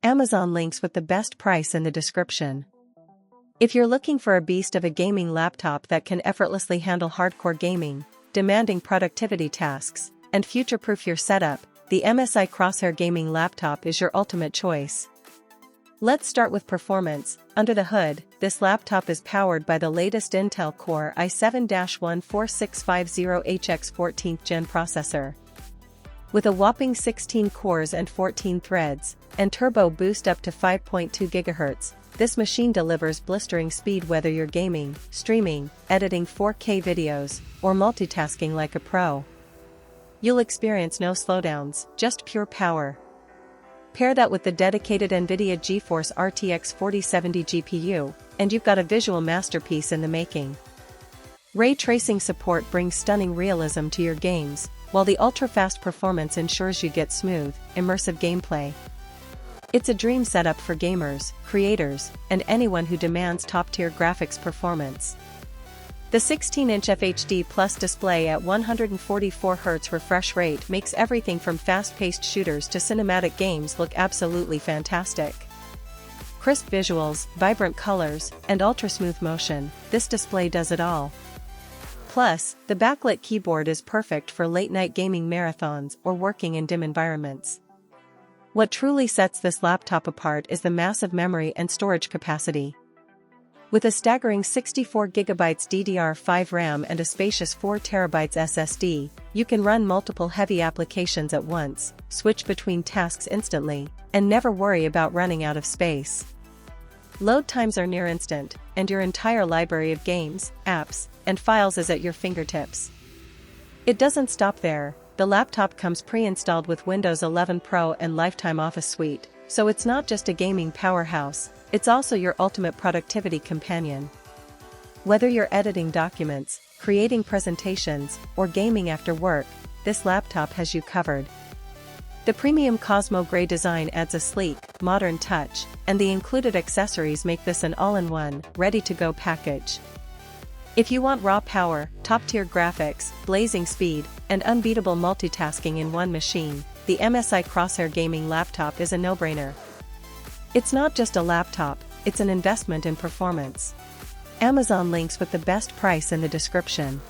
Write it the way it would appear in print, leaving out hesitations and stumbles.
Amazon links with the best price in the description. If you're looking for a beast of a gaming laptop that can effortlessly handle hardcore gaming, demanding productivity tasks, and future-proof your setup, the MSI Crosshair Gaming Laptop is your ultimate choice. Let's start with performance. Under the hood, this laptop is powered by the latest Intel Core i7-14650HX 14th Gen processor. With a whopping 16 cores and 14 threads, and turbo boost up to 5.2 GHz, this machine delivers blistering speed whether you're gaming, streaming, editing 4K videos, or multitasking like a pro. You'll experience no slowdowns, just pure power. Pair that with the dedicated NVIDIA GeForce RTX 4070 GPU, and you've got a visual masterpiece in the making. Ray tracing support brings stunning realism to your games, while the ultra-fast performance ensures you get smooth, immersive gameplay. It's a dream setup for gamers, creators, and anyone who demands top-tier graphics performance. The 16-inch FHD Plus display at 144 Hz refresh rate makes everything from fast-paced shooters to cinematic games look absolutely fantastic. Crisp visuals, vibrant colors, and ultra-smooth motion, this display does it all. Plus, the backlit keyboard is perfect for late-night gaming marathons or working in dim environments. What truly sets this laptop apart is the massive memory and storage capacity. With a staggering 64GB DDR5 RAM and a spacious 4TB SSD, you can run multiple heavy applications at once, switch between tasks instantly, and never worry about running out of space. Load times are near instant, and your entire library of games, apps, and files is at your fingertips. It doesn't stop there. The laptop comes pre-installed with Windows 11 Pro and Lifetime Office Suite, so it's not just a gaming powerhouse, it's also your ultimate productivity companion. Whether you're editing documents, creating presentations, or gaming after work, this laptop has you covered. The premium Cosmo Gray design adds a sleek, modern touch, and the included accessories make this an all-in-one, ready-to-go package. If you want raw power, top-tier graphics, blazing speed, and unbeatable multitasking in one machine, the MSI Crosshair Gaming Laptop is a no-brainer. It's not just a laptop, it's an investment in performance. Amazon links with the best price in the description.